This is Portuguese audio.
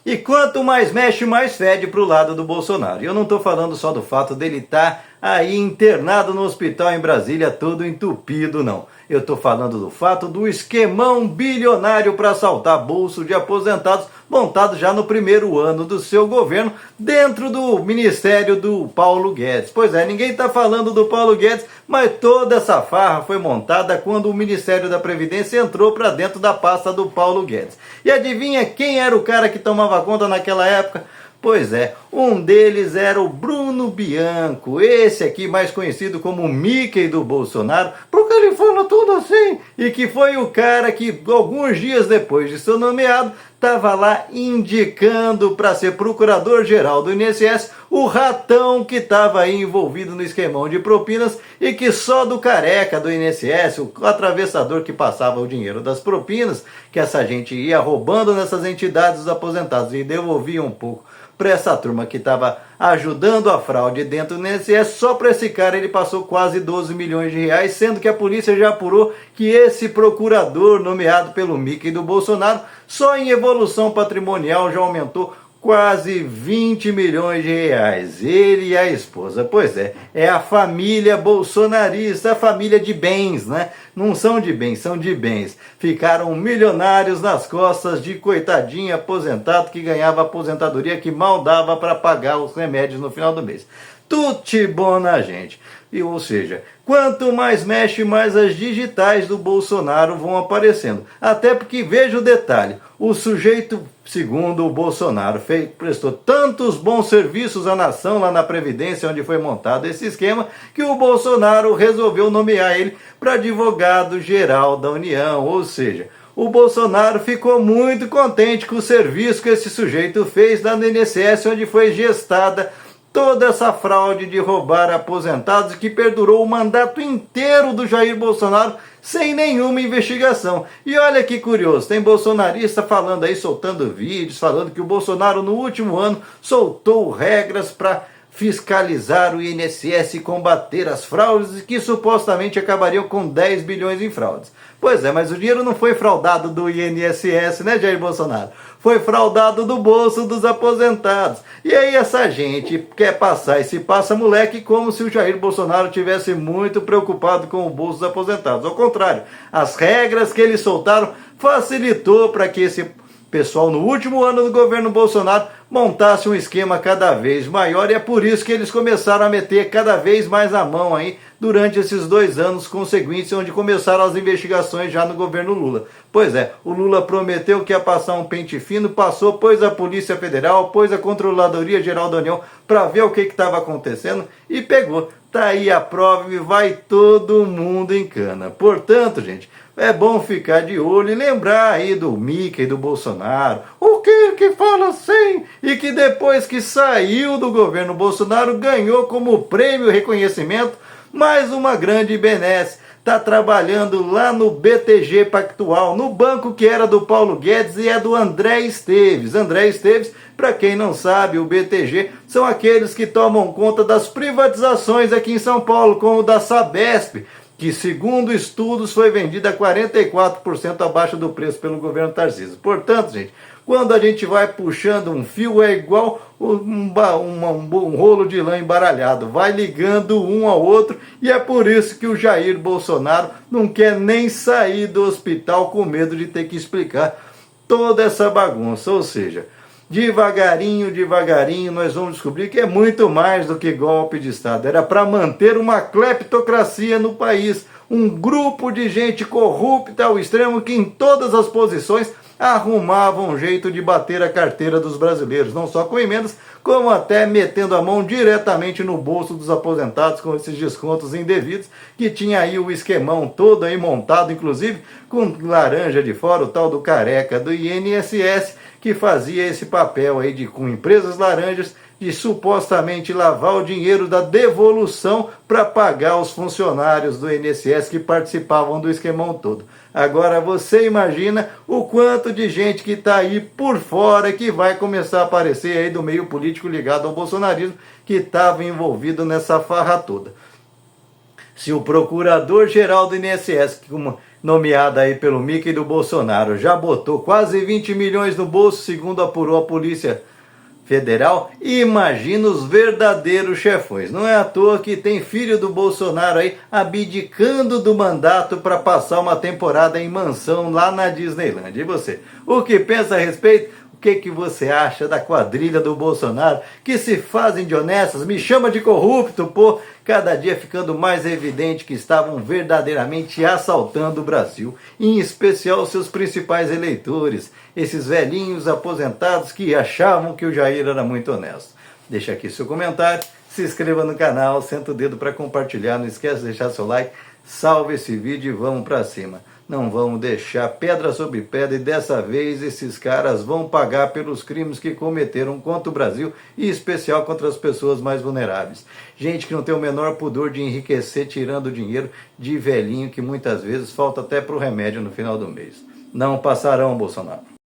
E quanto mais mexe, mais fede pro lado do Bolsonaro. E eu não tô falando só do fato dele estar aí internado no hospital em Brasília, todo entupido, não. Eu tô falando do fato do esquemão bilionário para assaltar bolso de aposentados, montado já no primeiro ano do seu governo, dentro do ministério do Paulo Guedes. Pois é, ninguém tá falando do Paulo Guedes, mas toda essa farra foi montada quando o Ministério da Previdência entrou para dentro da pasta do Paulo Guedes. E adivinha quem era o cara que tomava conta naquela época? Pois é, um deles era o Bruno Bianco, esse aqui mais conhecido como o Mickey do Bolsonaro, porque ele fala tudo assim, e que foi o cara que alguns dias depois de ser nomeado, estava lá indicando para ser procurador-geral do INSS o ratão que estava aí envolvido no esquemão de propinas e que só do careca do INSS, o atravessador que passava o dinheiro das propinas, que essa gente ia roubando nessas entidades dos aposentados e devolvia um pouco para essa turma que estava ajudando a fraude dentro do INSS, só para esse cara ele passou quase 12 milhões de reais, sendo que a polícia já apurou que esse procurador nomeado pelo Mickey do Bolsonaro, só em evolução patrimonial já aumentou quase 20 milhões de reais. Ele e a esposa, pois é a família bolsonarista, a família de bens, né? Não são de bens, são de bens. Ficaram milionários nas costas de coitadinho aposentado que ganhava aposentadoria que mal dava para pagar os remédios no final do mês. Tutti bom na gente. E, ou seja, quanto mais mexe, mais as digitais do Bolsonaro vão aparecendo. Até porque, veja o detalhe, o sujeito, segundo o Bolsonaro, prestou tantos bons serviços à nação lá na Previdência, onde foi montado esse esquema, que o Bolsonaro resolveu nomear ele para advogado-geral da União. Ou seja, o Bolsonaro ficou muito contente com o serviço que esse sujeito fez lá no INSS, onde foi gestada toda essa fraude de roubar aposentados que perdurou o mandato inteiro do Jair Bolsonaro sem nenhuma investigação. E olha que curioso, tem bolsonarista falando aí, soltando vídeos, falando que o Bolsonaro no último ano soltou regras para fiscalizar o INSS e combater as fraudes que supostamente acabariam com 10 bilhões em fraudes. Pois é, mas o dinheiro não foi fraudado do INSS, né, Jair Bolsonaro? Foi fraudado do bolso dos aposentados. E aí essa gente quer passar esse passa-moleque como se o Jair Bolsonaro tivesse muito preocupado com o bolso dos aposentados. Ao contrário, as regras que eles soltaram facilitou para que esse pessoal no último ano do governo Bolsonaro montasse um esquema cada vez maior, e é por isso que eles começaram a meter cada vez mais a mão aí durante esses 2 anos conseguintes, onde começaram as investigações já no governo Lula. Pois é, o Lula prometeu que ia passar um pente fino, passou, pôs a Polícia Federal, pôs a Controladoria Geral da União para ver o que estava acontecendo e pegou. Tá aí a prova e vai todo mundo em cana. Portanto, gente, é bom ficar de olho e lembrar aí do Mickey, do Bolsonaro, o que fala assim, e que depois que saiu do governo Bolsonaro ganhou como prêmio reconhecimento mais uma grande benesse. Está trabalhando lá no BTG Pactual, no banco que era do Paulo Guedes e é do André Esteves. André Esteves, para quem não sabe, o BTG são aqueles que tomam conta das privatizações aqui em São Paulo, como o da Sabesp, que segundo estudos foi vendida a 44% abaixo do preço pelo governo Tarcísio. Portanto, gente, quando a gente vai puxando um fio é igual um rolo de lã embaralhado, vai ligando um ao outro, e é por isso que o Jair Bolsonaro não quer nem sair do hospital com medo de ter que explicar toda essa bagunça. Ou seja, devagarinho, devagarinho, nós vamos descobrir que é muito mais do que golpe de Estado. Era para manter uma cleptocracia no país, um grupo de gente corrupta ao extremo que em todas as posições arrumavam um jeito de bater a carteira dos brasileiros, não só com emendas, como até metendo a mão diretamente no bolso dos aposentados com esses descontos indevidos, que tinha aí o esquemão todo aí montado, inclusive com laranja de fora, o tal do careca do INSS, que fazia esse papel aí com empresas laranjas de supostamente lavar o dinheiro da devolução para pagar os funcionários do INSS que participavam do esquemão todo. Agora você imagina o quanto de gente que está aí por fora que vai começar a aparecer aí do meio político ligado ao bolsonarismo que estava envolvido nessa farra toda. Se o procurador-geral do INSS, nomeada aí pelo Mickey do Bolsonaro, já botou quase 20 milhões no bolso, segundo apurou a Polícia Federal. Imagina os verdadeiros chefões. Não é à toa que tem filho do Bolsonaro aí abdicando do mandato para passar uma temporada em mansão lá na Disneyland. E você? O que pensa a respeito? O que você acha da quadrilha do Bolsonaro que se fazem de honestas? Me chama de corrupto, pô! Cada dia ficando mais evidente que estavam verdadeiramente assaltando o Brasil, em especial seus principais eleitores, esses velhinhos aposentados que achavam que o Jair era muito honesto. Deixa aqui seu comentário, se inscreva no canal, senta o dedo para compartilhar, não esquece de deixar seu like, salve esse vídeo e vamos para cima. Não vamos deixar pedra sobre pedra e dessa vez esses caras vão pagar pelos crimes que cometeram contra o Brasil e em especial contra as pessoas mais vulneráveis. Gente que não tem o menor pudor de enriquecer tirando dinheiro de velhinho que muitas vezes falta até para o remédio no final do mês. Não passarão, Bolsonaro.